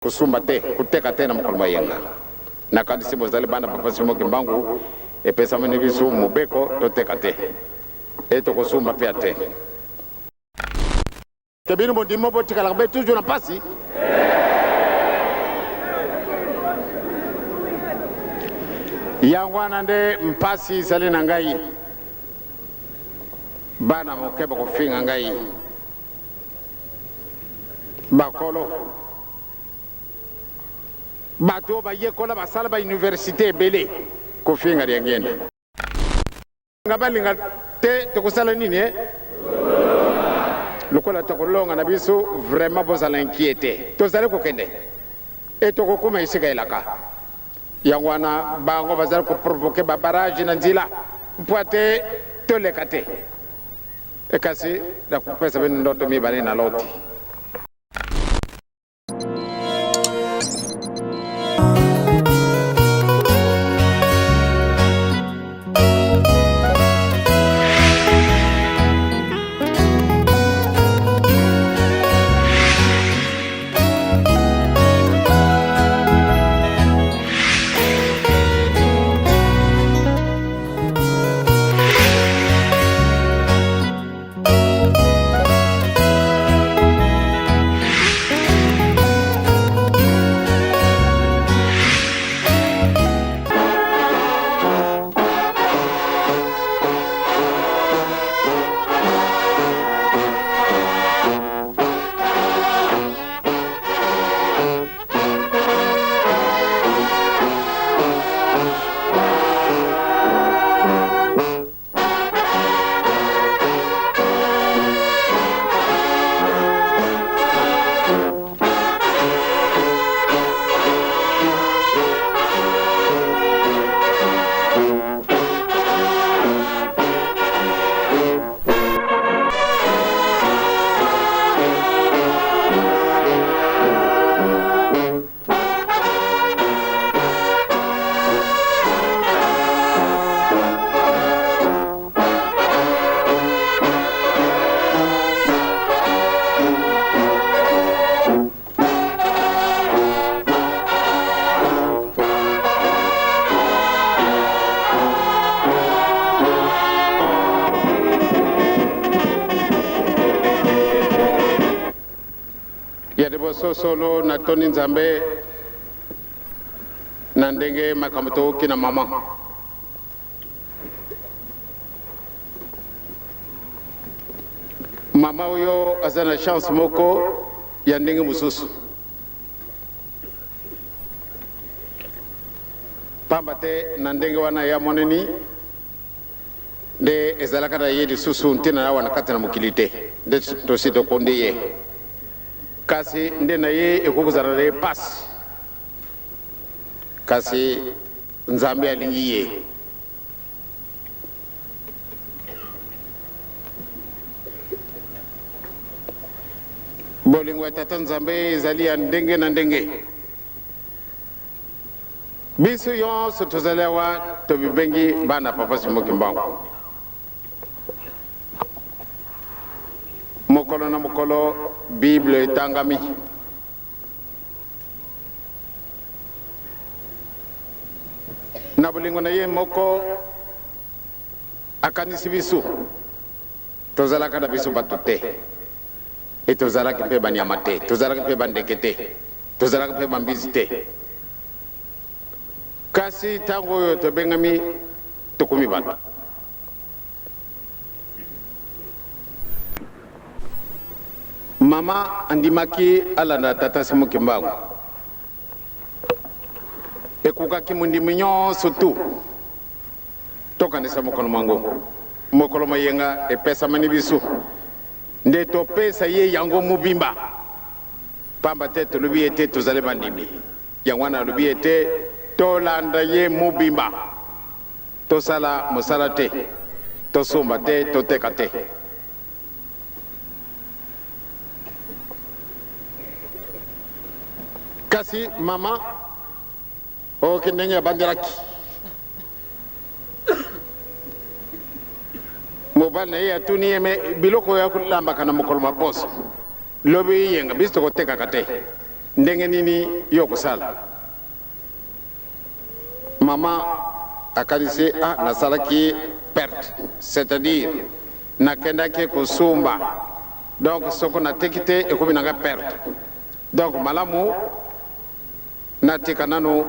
kusumba te kuteka tena mkoloma yenga na kandi simbo zale bana papa simo Kimbangu e pesa mene bisu mubeko toteka te eto kusumba pia te kebini mo dimo bo tikala be toujours na pasi yangwana nde mpasi sali na ngai bana mo keba ko finga ngai bakolo bato ba yekola basala ba université belé ko finga riangenda ngabalinga te kusala nini lokola tokolonga na biso vraiment bozala inquiété tozale ko kende et to ko kuma isika ilaka yangwana bango bazala ko provoquer ba barrage na nzila mpoate tolekate e kasi la kupesa beno ndoto mi bane na loti solo na toni nzambe na ndenge makamto kina mama mama uyo azana chance moko ya ndenge mususu pambate na ndenge wana ya moneni de ezalaka na yedi susu ntina na wana katana mukilite de to sito kondiye kasi ndena ye ekukuzana le pass kasi nzambe alingiye bolingwa tata nzambe zali ya ndenge na ndenge bisu yon sotozalewa to bibengi bana papa simo Kimbangu mokolo na mokolo Bible tangami na bolingo na ye moko akanisi bisu tozalaka na bisu bato te e tozalaki mpe banyama te tozalaki mpe bandeke te tozalaki mpe bambizi te kasi ntango oyo tobengami tokumi bato mama andimaki alanda tata simo Kimbangu ekukaki mundimi nyonso tu tokanisa mokolo mango mokolo mayenga epesa mani bisu nde topesa ye yango mubimba pamba te tolobi ete tozale bandimi yangwana alobi ete tolanda ye mubimba tosala mosala te tosomba te toteka te kasi mama oke ndenge bandiraki mobali na ye atuni yeme biloko ya kulamba kana mokolo maposo lobi yenga biso ko teka kate ndenge nini yo kusala mama akanisi nasalaki perte, c'est-à-dire nakendaki kusumba, donc soko natekite ekomi nanga perte, donc malamu natika nanu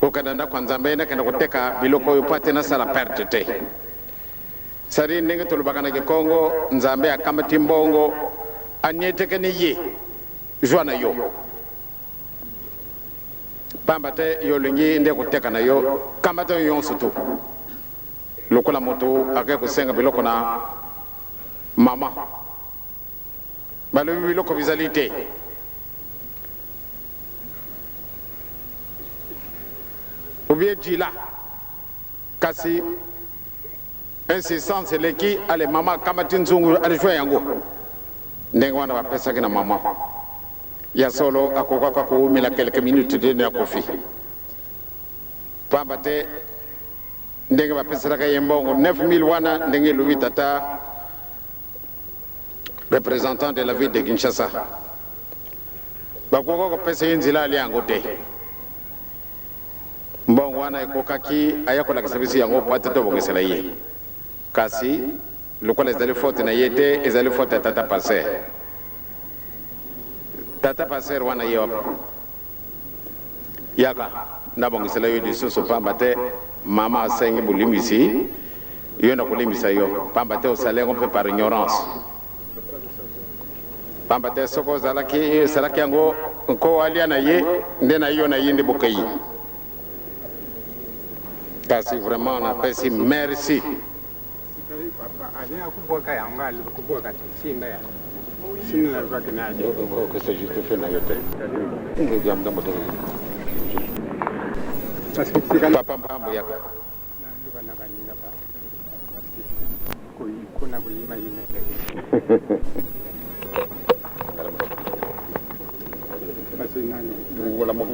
okadanda kwa nzambe nakenda kuteka biloko oyo po ate nasala perte te. Sari ndenge tolobaka na Kongo nzambe akamati mbongo anyetekeni ye jwa na yo pamba te yo lingi nde kuteka na yo kambata yo yonso lokola moto ake kusenga biloko na mama balobi biloko bizali te. Ubie jila kasi insistance leki ale mama kamati nzungu alishwa yango ndenge wana bapesaki na mama ya solo akoka kuumila quelques minutes de na kofi pamba te ndenge bapesaka yembongo 9000 wana ndenge Louis Tata représentant de la ville de Kinshasa bakoka kopesa yinzila ali yango te mbongo wana ekokaki ayakola kasabisi yango pate to bongesela ye kasi lokola ezali faute na ye te ezali faute ya tata passer wana ye wapi yaka ndabongesela yo lisusu pamba te mama asengi bulimisi yo na kulimisa yo pamba te osalengo mpe par ignorance pamba te soko ozalaki yango nko alia na ye nde na yo na ye nde bokai kasi vraiment on appelle si merci. C'est juste fait na yote. Parce que papa mpambo yaka. Wala mo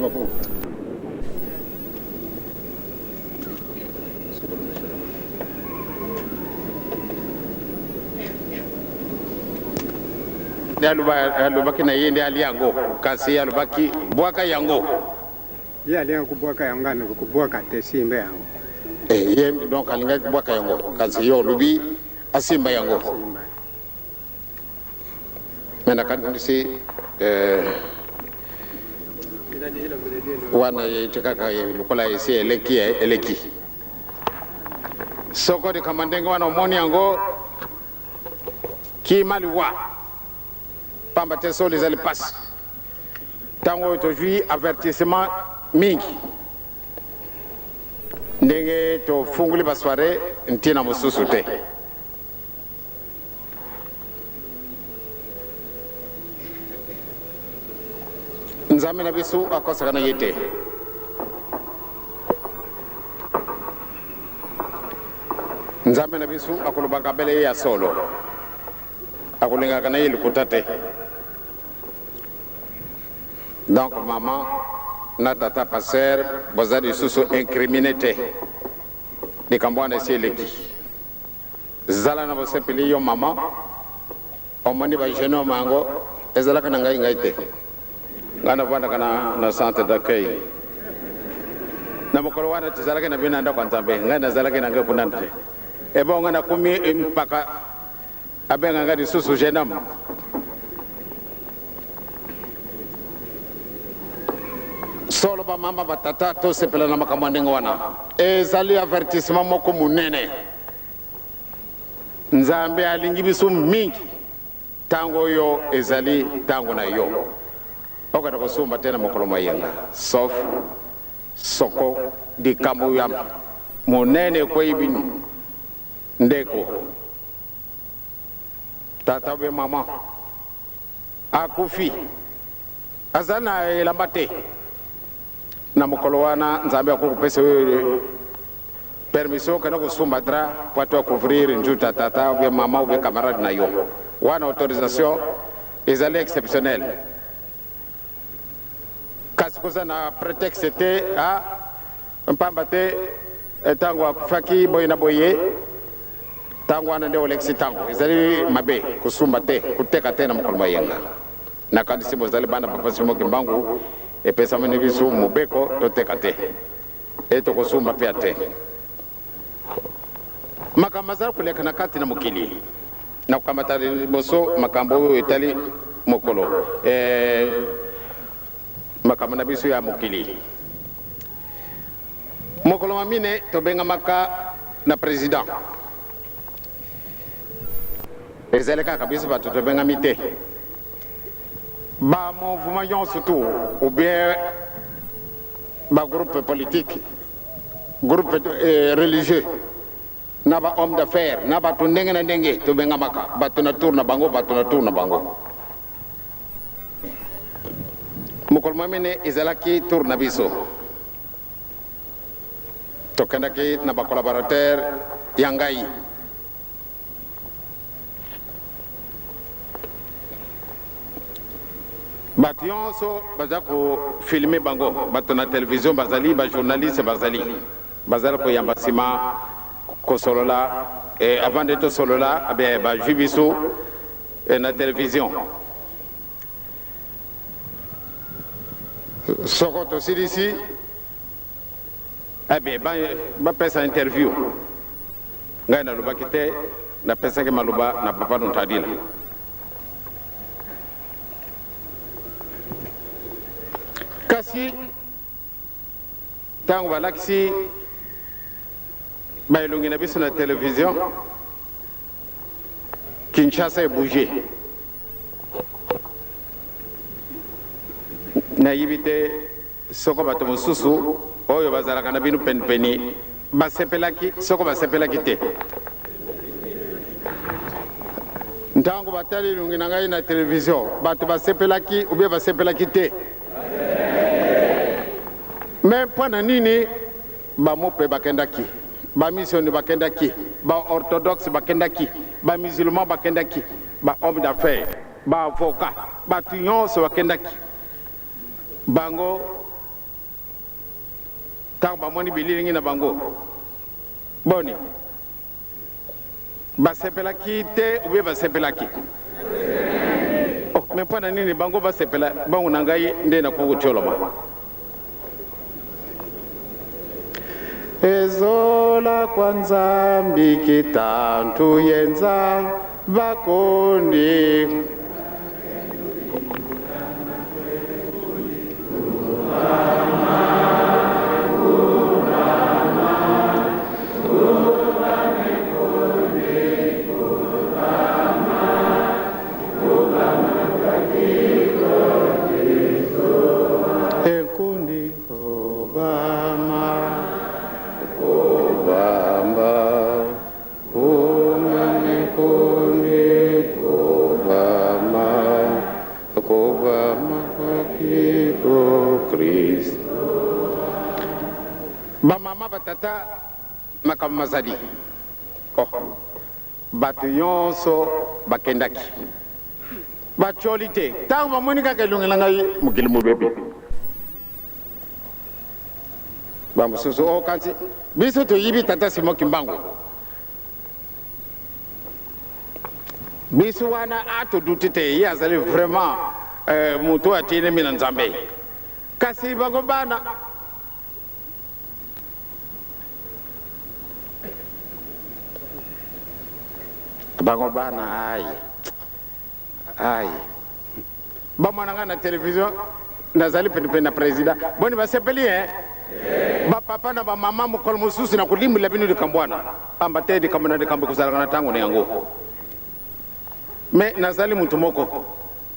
alubaki na yende ali yango kasi alubaki bwaka yango ye ali yango bwaka yango na kubwaka te simba yango ye donc alinga bwaka yango kasi yo lubi asimba yango mena kan si wana yetikaka lukola esi eleki soko de kamandenge wana omoni yango ki maliwa pamba te so les passe tango aujourd'hui avertissement mingi ndenge to funguli basware ntina mususu te nzambe na bisu akosaka na yete nzambe na bisu akulubaka bele ya solo akulinga kana yili kutate donc maman na tata passer bozadi susu incriminé te de kambwana seleki zala na bosepili yo mama omoni ba jeno mango ezala kana ngai te ngana bwana kana na centre d'accueil na mokolo wana tizala kana bina nda kwa nzambe ngana zala kana ngai kunande ebo ngana kumi mpaka abenga ngadi susu jenam solo ba mama batata to sepela na makamandingo wana ezali avertissement moko munene nzambe alingi bisu mingi tango yo ezali tango na yo okada kusumba tena mokolo mayenga sauf soko di kambu ya munene ko ibini ndeko tata be mama akufi azana elambate na mokolo wana nzambe akukupesa permission kana kusumba dra watu wa couvrir njuta tata be mama be camarade na yo wana autorisation ezali exceptionnelle kasi koza na prétexte te a mpamba te tango akufaki boye na boye tango wana nde olexi tango ezali mabe kusumba te kuteka te na mokolo mayenga na kandisi bozali bana papa Simon Kimbangu epesa mani biso mobeko toteka te etokosumba pia te makambo azali koleka na kati na mokili na kokamata liboso makambo oyo etali mokolo makambo na biso ya mokili mokolo mamine tobengamaka na président ezali kaka biso bato tobengami te ba mouvement nyonso tu ou bien ba groupe politique groupe religieux na ba homme d'affaires na bato ndenge na ndenge tobengamaka bato na tour na bango bato na tour na bango mokolo mamene ezalaki tour na biso tokendaki na ba collaborateur ya ngai bato nyonso baza kofilme bango bato na télévision bazali bajournaliste bazali koyamba nsima kosolola avant de tosolola bazwi biso na télévision soko tosilisi bapesa interview ngai nalobaki te napesaki maloba na papa Nontadila kasi ntango balakisi baelongi na biso na télévision Kinshasa ebouge nayibi te soko bato mosusu oyo bazalaka na bino penipeni basepelaki soko basepelaki te ntango batali elongi na ngai na télévision bato basepelaki ubie basepelaki te mais mpo na nini bamope bakendaki bamissionnaire bakendaki baorthodoxe bakendaki bamusulman bakendaki bahomme d'affaires baavocat bato nyonso bakendaki bango ntango bamoni bililingi na bango boni basepelaki te ubie basepelaki mais mpo na nini bango basepela bango na ngai nde nakokotioloma ezola kwa nzambi kitantu yenza bakondi bamama batata makambo mazali bato nyonso bakendaki batioli te ntango bamoni kaka elongi na ngai mokili mobebi bamosusu kanti biso toyibi tata Simon Kimbangu biso wana atoduti te ye azali vraiment moto atienemi na nzambe kasi bango bana bango bana ai bamona nga na télévision nazali penepene na président boni basepeli bapapa na bamama mokolo mosusu na kolimbola bino likambo wana pamba te likambo na likambo kozalaka na ntango na yango me nazali mutu moko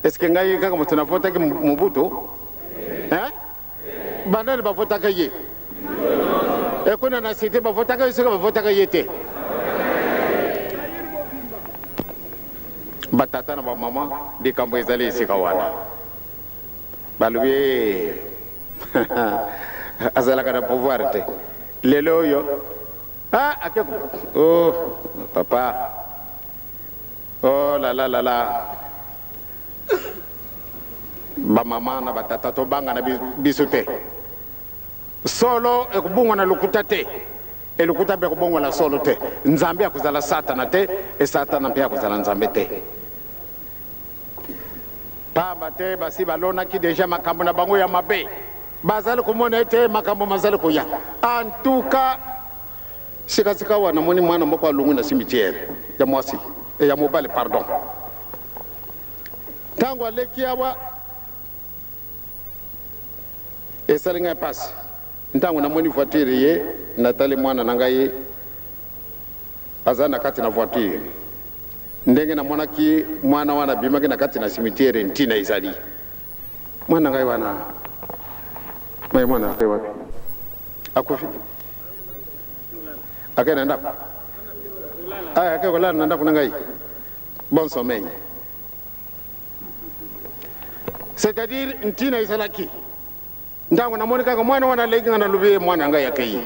eske ngai kaka moto navotaki Mobutu bandani bavotaka ye ekuna na site bavotaka ye soki bavotaka ye te batata na bamama likambo ezali esika wana balobi azalaka na pouvoir te lelo oyo papa la bamama na batata tobanga na biso te solo ekubungwa na lukuta te elukuta be kubungwa na solo te nzambe akuzala satana te e satana mpe akuzala nzambe te pamba te basi balona ki deja makambo na bango ya mabe bazali komona ete makambo mazali koya en tout cas sikasika wana moni mwana moko alungu na cimetière ya mwasi ya mobali pardon tango aleki awa esalinga passe ntango na moni voiture ye natali mwana nangai azana kati na voiture ndenge na monaki mwana wana bimaki na kati na cimetière ntina izali mwana ngai wana mai mwana akewa akufi akena ndako aya akeko la na ndako ngai bon sommeil c'est-à-dire ntina izalaki ndango na monika ka mwana wana legi na lubi mwana ngai akai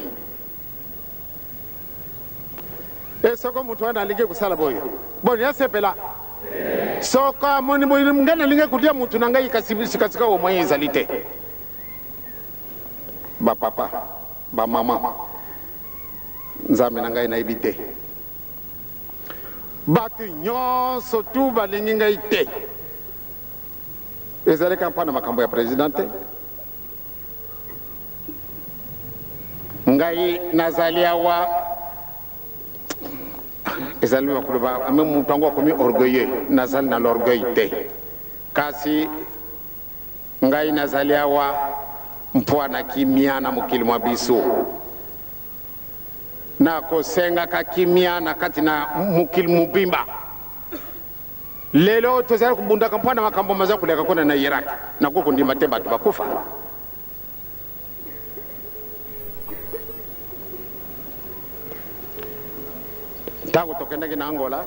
soko mutu wana alinge kusala boyo bon ya sepela soko moni ngana linge kudia mutu na ngai kasika o moyen ezalite ba papa ba mama nzambe na ngai na ibite batu nyonso tu balingi ngai te ezali kampana makambo ya presidente ngai nazali awa ezali makuba ame mutu ango komi orgueilleux nazali na l'orgueil te kasi ngai nazali awa mpwana kimia na mokili mwa biso na kosenga ka kimia na kati na mokili mubimba lelo tozali kubunda kampana makambo maza kuleka kona na Iraq na kuko ndima te batu bakufa tango tokenda kina Angola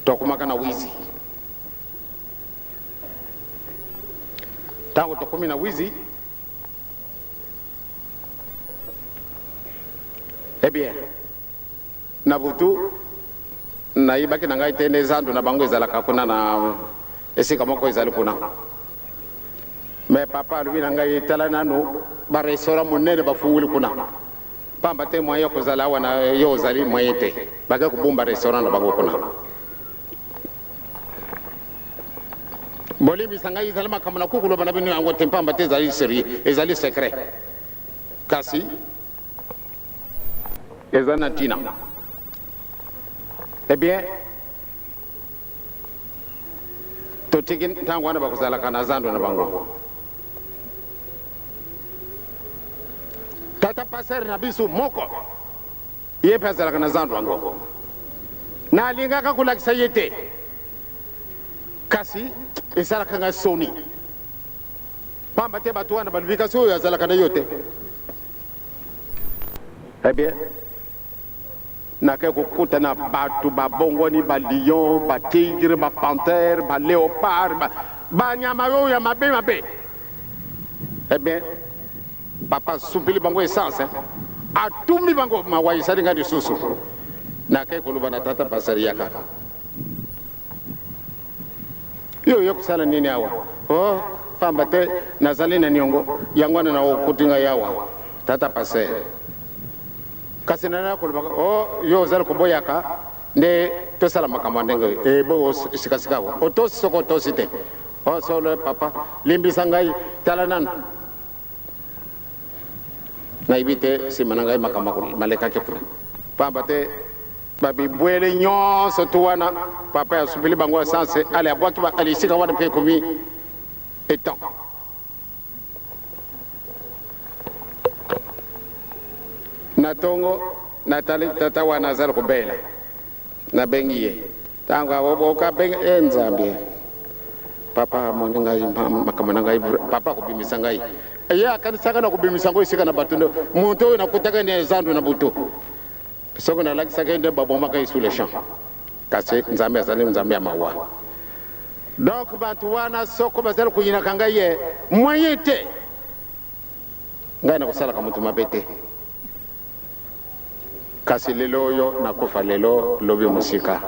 tokumaka na wizi tango tokumi na wizi eh bien na butu na ibaki na ngai tene zandu na bango ezalaka kuna na esika moko ezali kuna mais papa lui na ngai tala nanu ba restaurant monene bafunguli kuna pamba te moyo kozala wana yo zali moyete baka kubumba restaurant na bango kuna bolimi sangai zali makamuna kukulo bana binu yango tempamba te zali sérieux ezali secret kasi ezana tina eh bien to tigin tango wana bakuzala kana zando na bango tata passer na bisu moko ye passer kana zando bango na linga ka kulakisa yete kasi esala kanga soni pamba te batu wana balivika so ya zala kana yote eh bien na ke kukuta na batu babongoni ba lion ba tigre ba panthère ba léopard ba nyama yo ya mabe eh bien papa supili bango essence atumi bango mawai saringa di susu na ke kuluba na tata pasari yaka yo kusala nini awa oh pamba te nazali na niongo yangwana na okutinga yawa tata pasari kasi nana kuluba oh yo zali kuboyaka nde to sala makambo ndenge bo sikasika wa oto soko to site oh solo papa limbi sangai talanan na ibite simanangai makambo maleka ke pula pamba te babi bwele nyonso to wana papa ya subili bango sanse ale abwaki ba ali sika wana pe komi etan na tongo natali tata wana zala kubela na bengiye tango aboboka beng enzambie papa moninga makamana ngai papa kubimisa ngai ya kanisaka na kubimisa ngo isika na batundo muntu na kutaka ne zandu na butu soko na laki saka ende baboma kai sous les champs kasi nzambe azali nzambe ya mawa donc batu wana soko bazali kunyina kanga ye moyete ngai na kusala ka mutu mabete kasi lelo yo na kufa lelo lobi musika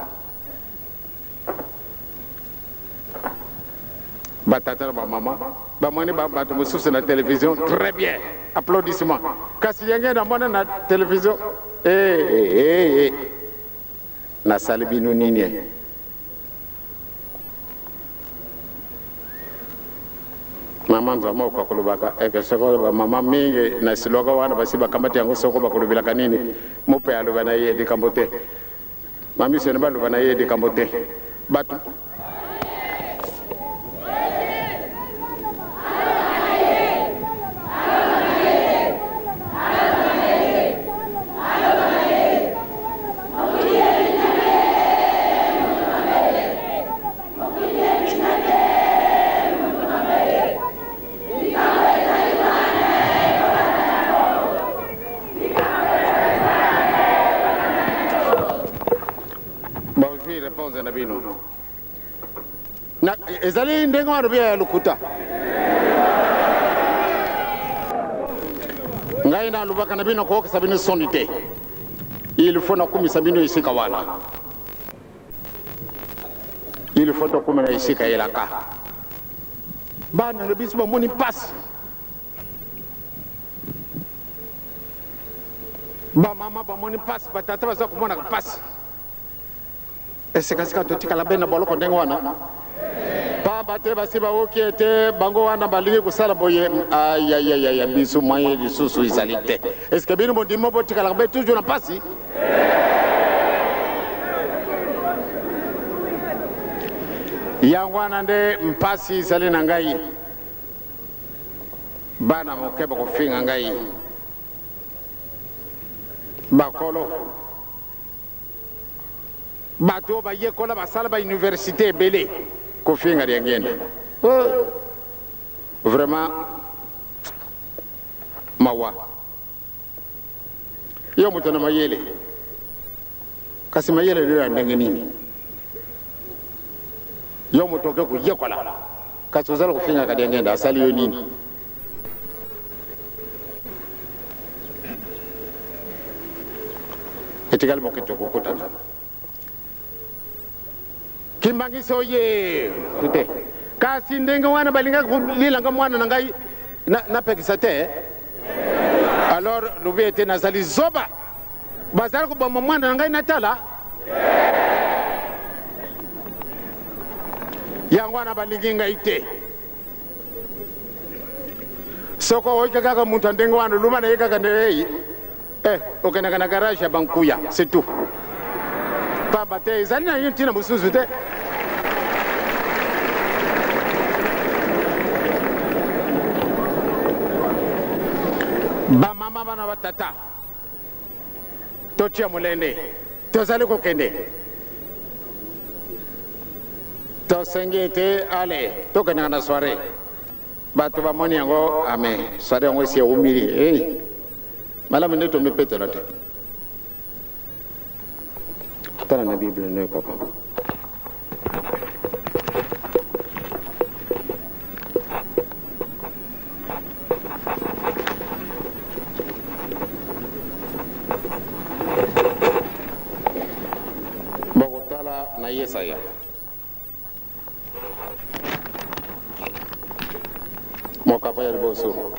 batata ba mama ba moni ba batu mususu na télévision très bien applaudissements kasi yenge na mona na télévision na salibinu nini Mama nzamo kwa kulubaka eke soko mama mingi na siloga wana basi bakamati yango soko bakulubila kanini mupe aluba na yedi kambote mami sene baluba na yedi kambote batu na ezali ndengo arubia ya lukuta ngai na lubaka na bino ko sabino sonite il faut na kumi sabino isika wala il faut to kumi na isika elaka bana le bisba moni pass ba mama ba moni pass batata baza kumona pass esekasika totika la bena boloko ndengo wana pamba te basiba okiete bango wana balingi kusala boye ya bisu moye lisusu isalite est-ce que bino mondimo botika la be toujours na pasi yangwana nde mpasi isali na ngai bana mokeba kofinga ngai bakolo bato ba yekola basala ba université ebele kofinga riangenda vraiment mawa yo mutana mayele kasi mayele ndio ndenge nini yo mutoke ku yekola kasi uzala kofinga kadiangenda asali yo nini etigali mokito kokutana Kimbanguiste oye tute kasi ndenge wana balinga kulilanga mwana na ngai na pekisa te alors lubi ete nazali zoba bazali kuboma mwana na ngai natala yango wana balingi ngai te soko oika kaka muntu ndenge wana luba na yeka kande okena kana garage ya bankuya c'est tout pas bate ezali na yinti na mususu te ba mama bana batata totia mulende tozali kokende to sengete ale tokena na soirée bato ba moni yango ame soirée yango si umili malamu ndio tumepeta lote tana na Biblia ndio papa Bogotala na Yesaya mokapa ya liboso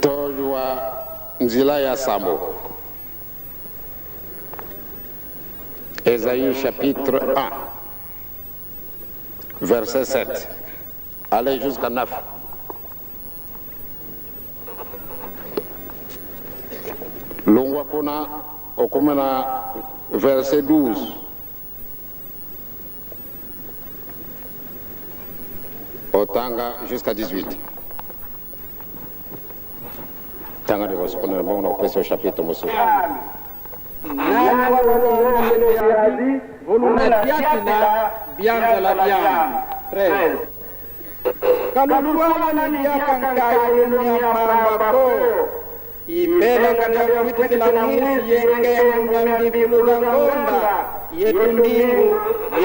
tojwa nzila ya sambo Ésaïe chapitre 1 verset 7 allez jusqu'à 9 longwa kuna okomena verset 12 otanga jusqu'à 18 tanga de vos connaître bon au précieux chapitre monsieur Ipela kanya kwiti la mwisi yenge mnyambi muzangonda yetu ndingu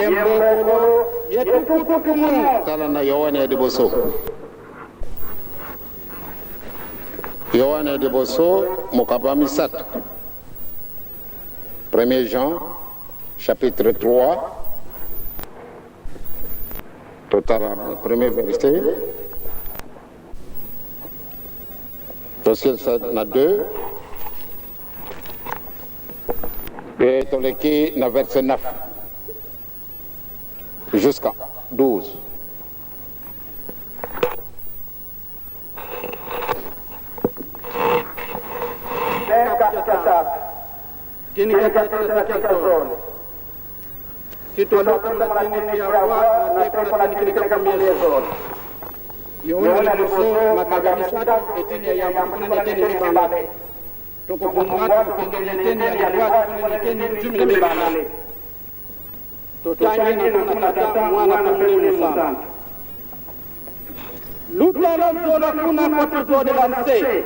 yembokolo yetu kutukumu tala na Yohane de Bosso Yohane de Bosso mokapa misat 1er Jean chapitre 3 total premier verset Dossier na 2 Et toleki na verset 9 jusqu'à 12. Tini kata zone. Situ lokal tini piawa na tepa tini kata kamia zone. Yoni muso makabisa etini ya mkuna tini mbale. Toko kumatu kungene tini ya watu kungene tini jumla mbale. Totanyi na kuna tata mwana kumuli musanta. Luta la zona kuna kwa tuzode la se.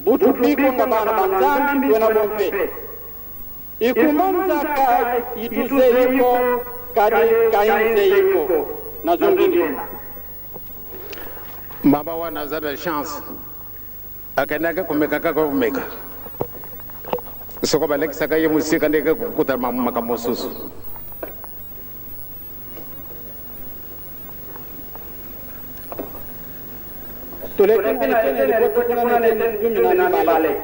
Butu biko nga bana banzambi wena bompe. Ikumanza ka ituze yiko kadi kainze yiko na zungina. Mama wa nazada chance akanaka kumeka kumeka. Soko balek saka ye musika ndeke kukuta mama kamosusu. Tulekeni tena kuna nene jumina na bale.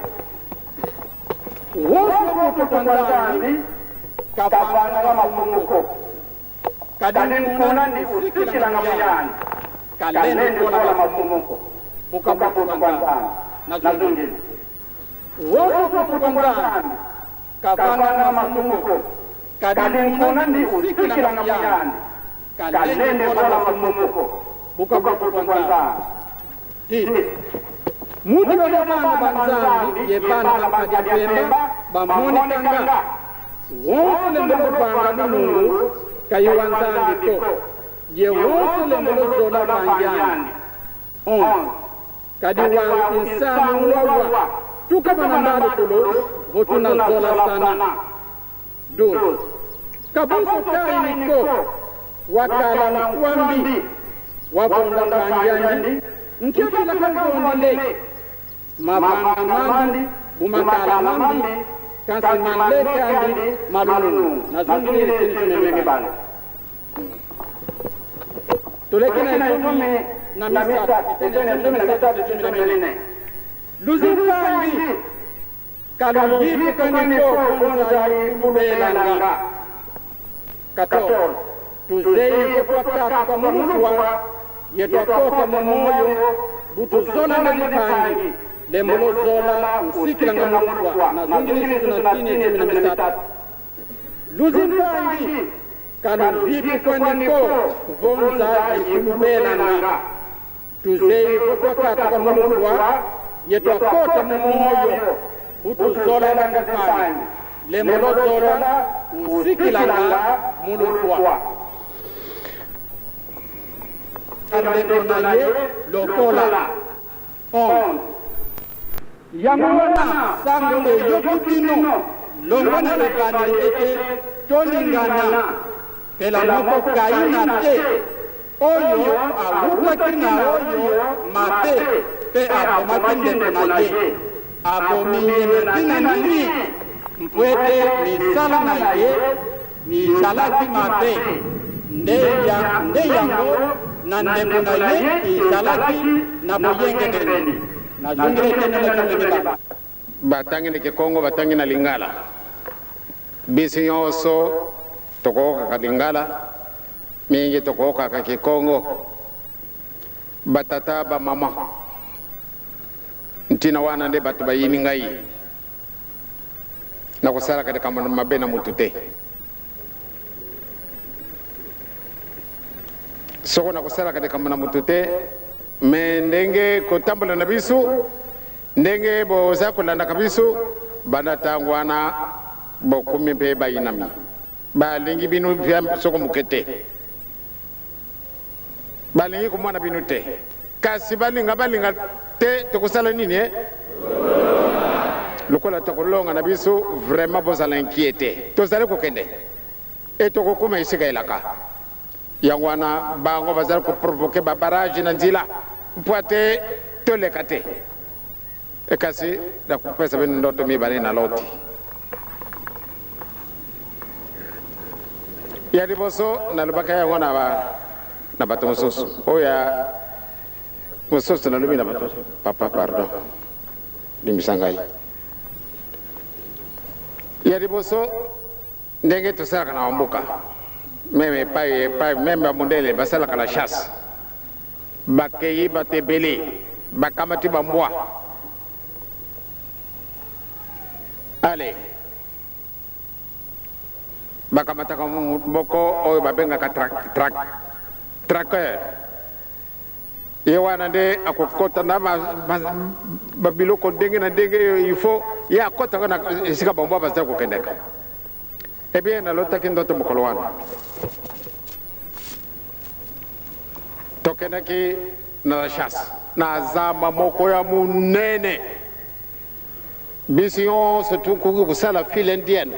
Woso kutukanzani kapana kama mumuko. Kadini kuna ni usikila ngamiyani. Kaleni kuna kama mumuko. Buka kutukanzani na zungini. Woso kutukanzani kapana kama mumuko. Kadini kuna ni usikila ngamiyani. Kaleni kuna kama mumuko. Buka kutukanzani. Mutu wa bana banzambi ye bana bakadipemba bamoni kanga wonso lembelo banga nungu kayo wanzambi ko ye wonso lembelo zola banjani kadi wa insani ulowa tuka banandali kulo votuna zola sana do kabunso kai niko wakala na kuambi wabonda banjani Nkiyo la kanzondele mabanga mandi bumakala mandi kansi mandeke andi malunu na zungire tini mbale tulekina ikume na misata itene misata mbele luzipandi kalujipi kaniko kunza ibubelanga kato tuzei kwa kaka mumuwa yetokota momoyo butu zona na lipangi lembolo zola usikila ngamufwa na zungini suna tini timi na misata luzipangi kanu vipi kweniko vonza ikubela nga tuzei kutoka kaka mumufwa yetokota momoyo butu zola na lipangi lembolo zola usikila ngamufwa Andembonaye lokola Yamona sangole yokupino longona lepani ete tolingana pela moko kaina te oyo awukakina oyo mate pe abomakindembonaye abomiyemekina nini mpwete misala na ye misalaki mate ndeyango na ndembona ye isalaki na buyengedeni na zungire tena na kambela batangi ni Kikongo batangi na Lingala bisi yoso tokoka ka Lingala mingi tokoka ka Kikongo batata ba mama ntina wana nde batu bayini ngai na kusala katika mabena mutute soko na kusala katika mutute me ndenge kutambula na bisu ndenge boza kulanda kabisu banatangwana bokumi pe bayinami balingi binu vya soko mukete balingi kumwana binu te kasi balinga te tukusala nini lukola tokolonga na bisu vraiment bozala inquiété tozale kokende et tokokuma isika elaka yangwana bango bazali ko provoquer ba barrage na nzila mpwate tolekate ekasi la kupesa beno ndoto mi bani na loti ya liboso na lubaka yangwana na bato mosusu oya mosusu na lubi na bato papa pardon limisangai ya riboso ndenge tosalaka na mboka meme epai meme bamondele basalaka la chasse bakei bato ebele bakamati bambwa ale bakamataka moko oyo babengaka traqueur ye wana nde akokota na babiloko ndenge na ndenge il faut ye akotaka na esika bambwa bazali kokendeka ebien nalotaki ndoto mokolo wana tokendaki na la chasse na zamba moko ya munene bisi nyonso tukuki kosala file indienne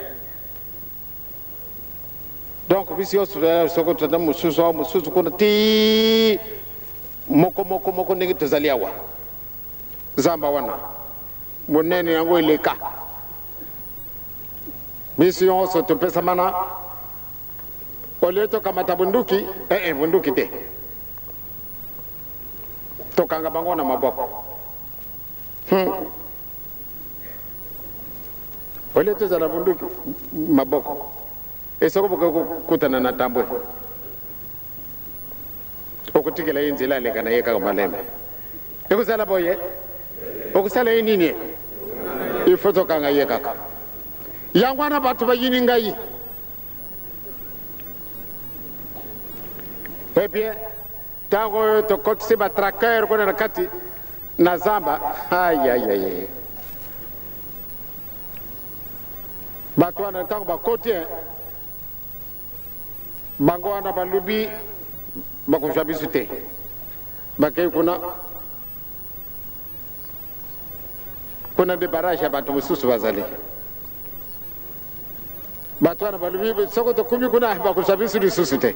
donc bisi nyonso soko tata mosusu kuna ti moko ndenge tozali awa zamba wana monene yango eleka bisi nyonso topesamana olie tokamata bunduki bunduki te tokanga bango na maboko olie tozala bunduki maboko esoko bokokutana na tambwe okutikela ye nzela aleka na ye kaka malembe ekusala boye okusala ye nini ifo tokanga ye kaka yango wana bato bayini ngai ebien ntango tokotisi batraqueur kuna na kati na zamba ayayaye bato wana ntango bakoti bango wana balubi bakozwa biso te bakei kuna debarrage ya bato mosusu bazali bato wana balubi soko tokumi kuna bakozwa biso lisusu te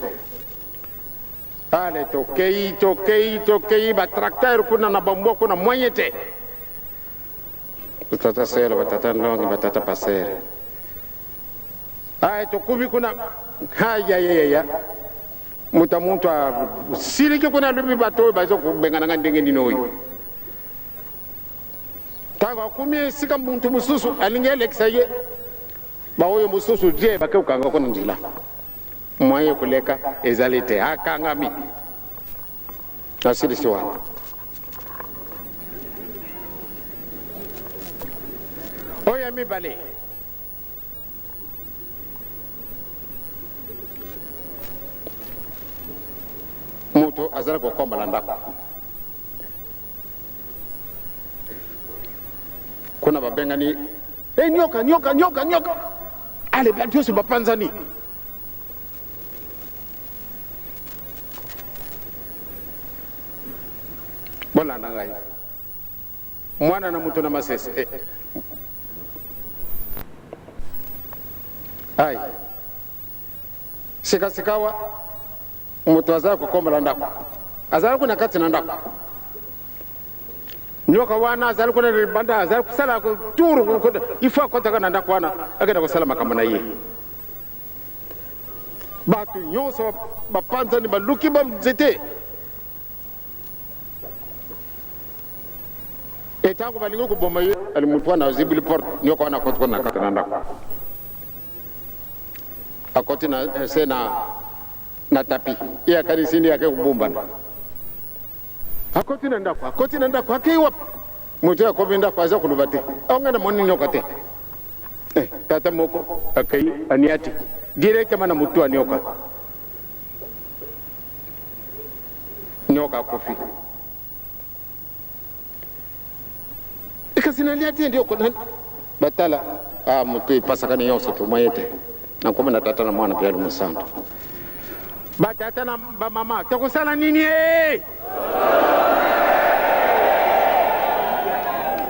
ale tokei batracteur kuna na bambwa kuna mwenye te batata sere batata ndongi batata pasere ay tokumi kuna ya mutu siliki kuna lubi bato bazo kubengana nga ndenge nino oyo tango akumi esika muntu mususu alingi elekisa ye baoyo mususu je bakekukanga kuna nzila mwaye kuleka ezali te akangami asilisi wana oyo mibale mutu azala kokombola ndako kuna babengani nyoka ale bantu yoso bapanzani bolanda ngai mwana na mutu na masese ai sikasikawa mutu azala kukombola ndako azala kuna kati na ndako nyoka wana azala kuna libanda azala kusala turu ifo akotaka na ndako wana agenda kusala makambo na ye batu nyonso bapanzani baluki bamzete etango balingo kuboma ye ali mutu wana azibili porte nyoka wana akotaka na kati na ndako akoti na sena na tapi iya kanisini yake kubumbana akoti na ndako akiwa mutu akobi ndako aza kulubate aongana moni nyoka te tata moko akai aniati direct mana mutu anyoka kofi ikasina aniati ndio kuna batala mutu pasakani yonso to moyete nakoma na tata na mwana pia lumusando batata na bamama tokosala nini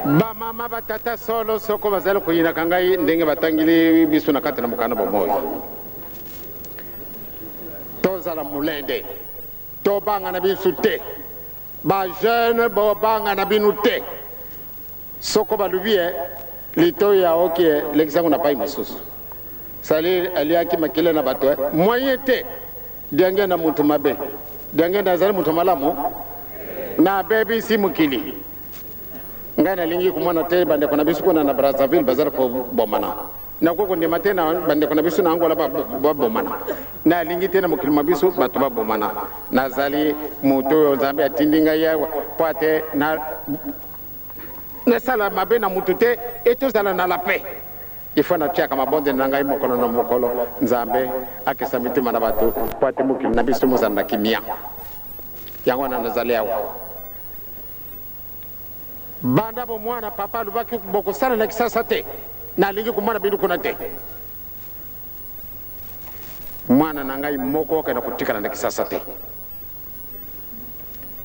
bamama batata solo soko bazali koyinaka ngai ndenge batangili biso na kati na mokanda bomoyo tozala mulende tobanga na biso te bajeune bobanga na binu te soko balubi lito ya okie lekisango na pai mosusu sali aliaki makile na bato moyen te diange na mutu mabe diange na zali mutu malamu na bebi si mukili ngana lingi kumwana te bande kuna bisu kuna na Brazzaville bazara ko bomana na koko ndima te na bandeko na biso na angola babomana na alingi te na mokili ma biso bato babomana nazali moto oyo nzambe atindi ngai yawa po ate nasala mabe na mutu te e tozala na la paix il faut natiaka mabonde na ngai mokolo na mokolo nzambe akesa mitima na bato po ate mokili na biso mozala na kimia yango wana nazali awa banda bo mwana papa alobaki bokosala na kisasa te nalingi komona bino kuna te mwana na ngai moko okenda kotikala na kisasa te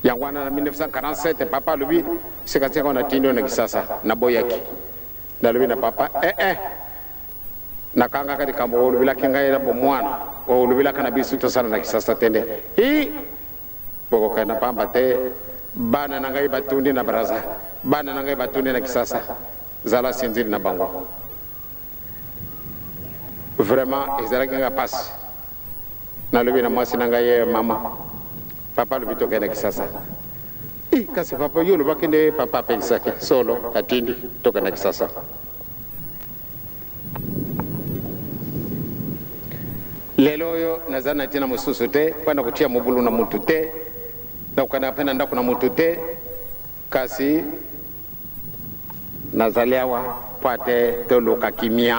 yango wana na 1947 papa alobi sekaseka ona tindi na kisasa na boyaki nalobi na papa nakangaka likambo olobilaki ngai na bomwana olobilaka na biso tosala na kisasa te nde bokokenda pamba te bana na ngai batundi na baraza bana na ngai batundi na kisasa zala sinzili na bango vraiment ezalaki nga pasi nalobi na mwasi na ngai mama papa lobi tokenda kisasa kasi papa yo lobaki nde papa apegisaki solo atindi tokenda kisasa lelo oyo naza na ntina mosusu te mpona kotia mobulu na mutu te nakokanda mpe na ndako na mutu te kasi nazali awa po ate toluka kimia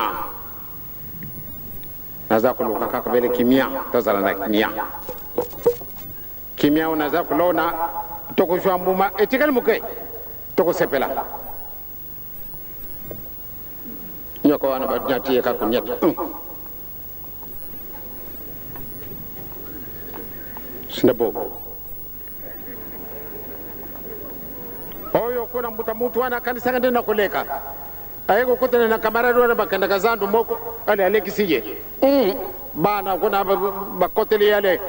naza koluka kaka bele kimia tozala na kimia kimia oyo naza kolona tokozwa mbuma etikali moke tokosepela nyoko wana banyatiye kako nyata sinabo oyo kuna mutu wana kanisa ngende na koleka ayeko kutana na kamaradi wana bakenda kazandu moko ale alekisiye bana kuna bakoteli yale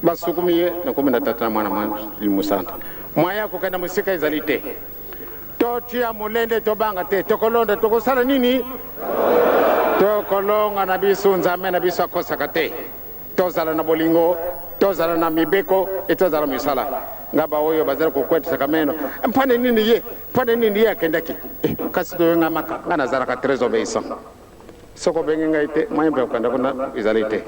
basukumiye na 13 na mwana mwana limusanta mwaya kukenda musika izalite totia mulende tobanga te tokolonda tokosala nini tokolonga na biso nzambe na biso akosaka te tozala na bolingo tozala na mibeko etozala misala ngaba oyo bazala kokwetisa kameno mpane nini ye akendaki kasi to nga maka ngana zala ka très obéissant soko bengi ngaite mayembe kanda kuna izalite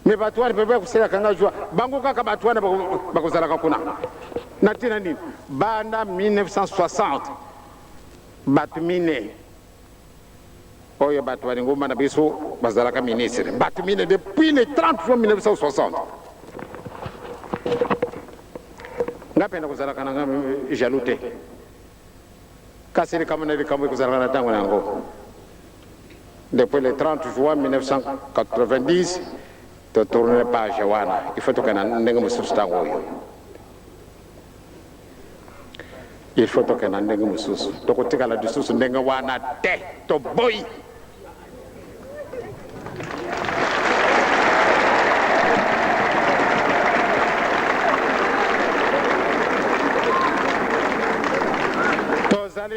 me batwani bebe kusela kanga jwa bango kaka batwani bakozala ka kuna natina nini banda 1960 batmine oyo batwani ngoma na biso bazala ka ministre batmine depuis le 30 juin 1960 ngapenda kuzala kana ngami jalute kasiri kama na kama kuzala kana tango nango depuis le 30 juin 1990 to tourner page wana il faut kana ndenge mususu tango yo il faut kana ndenge mususu to kotikala disusu ndenge wana te to boy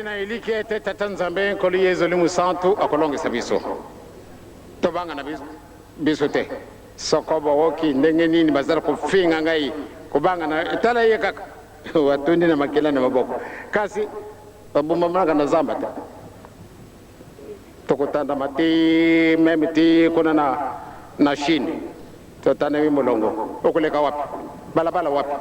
na iliki ete tata nzambe nkolo yezu limu santu akolongesa biso tobanga na biso te sokobo woki ndenge nini bazala kofinga ngai kubanga na tala ye kaka watundi na makila na maboko kasi babumamaka na zamba te tokotanda mati meme ti kuna na shini totana wi molongo okuleka wapi balabala wapi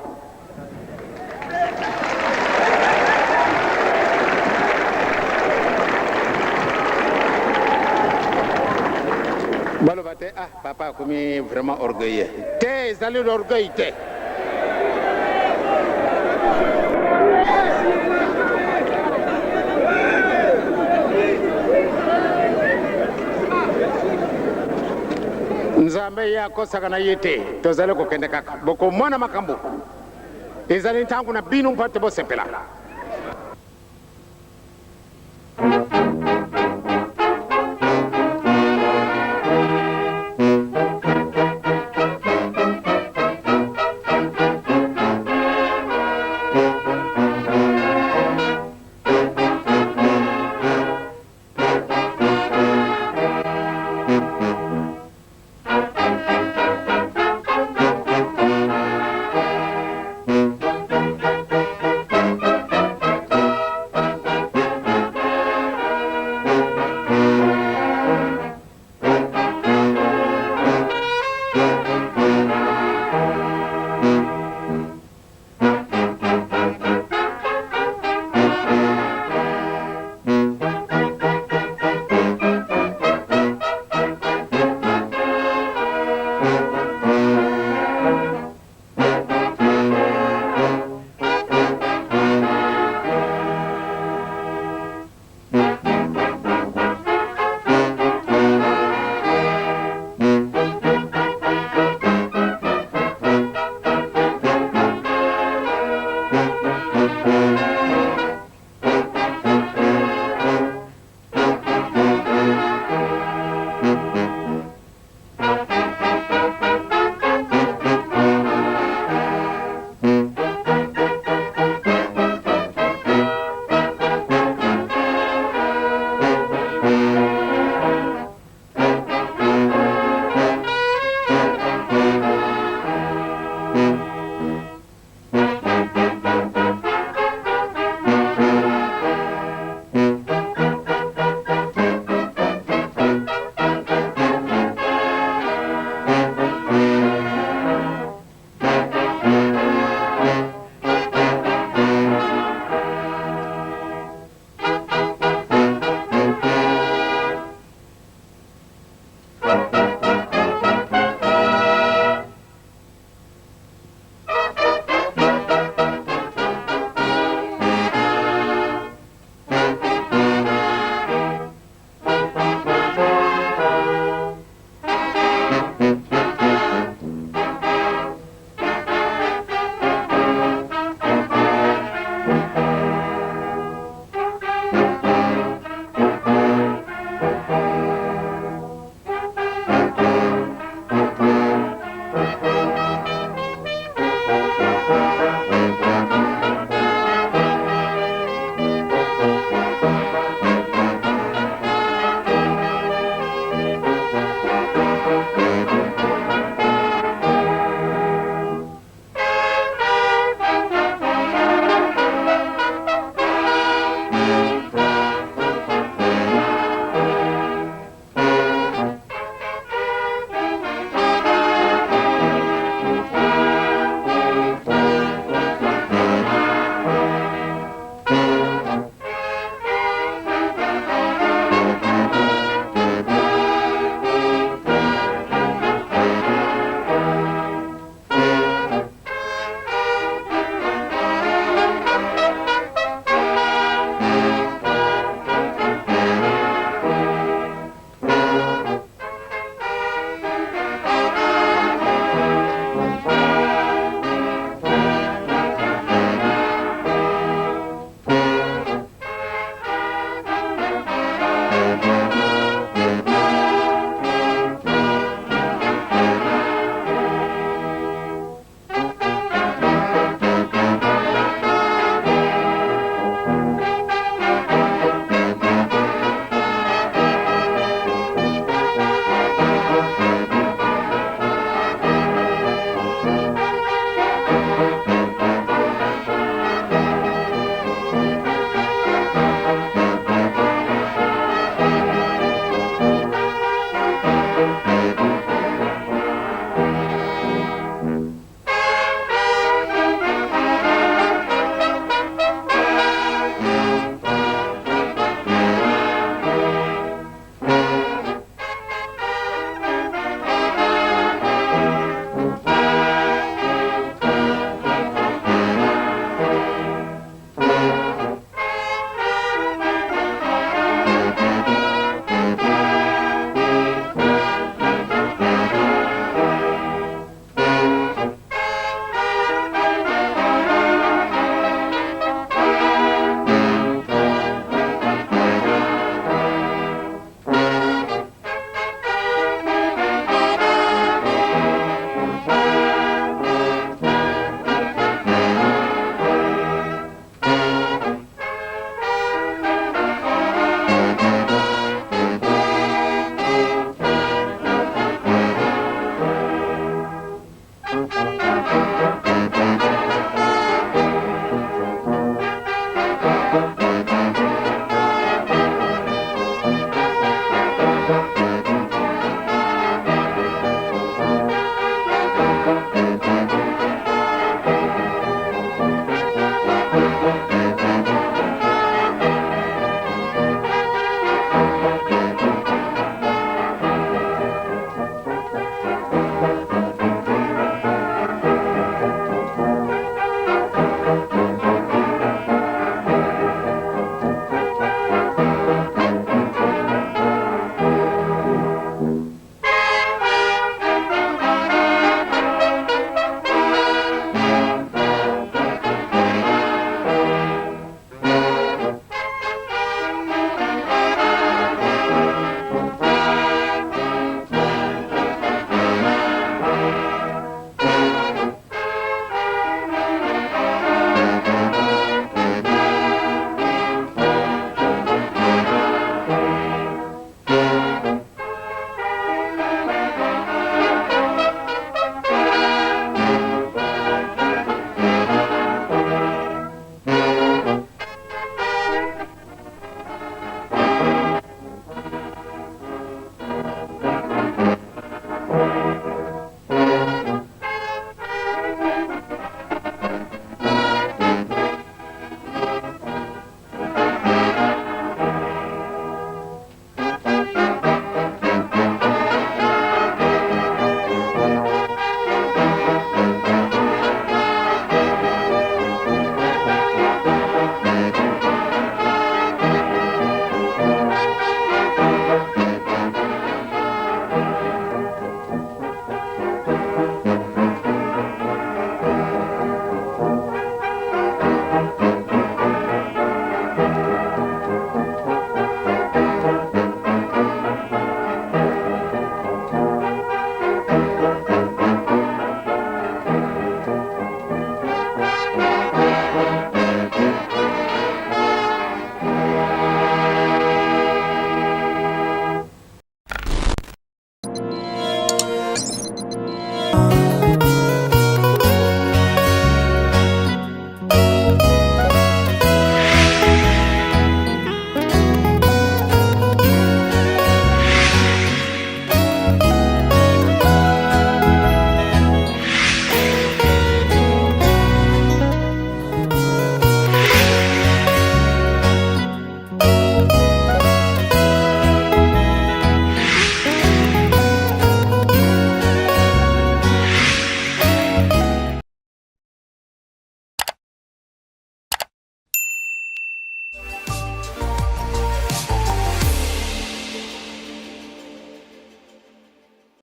balobate papa komi vraiment orgueilleux te ezali l'orgueil te nzambe yakosaka na ye te tozali kokende kaka bokomona makambo ezali ntango na bino mpo te bosepela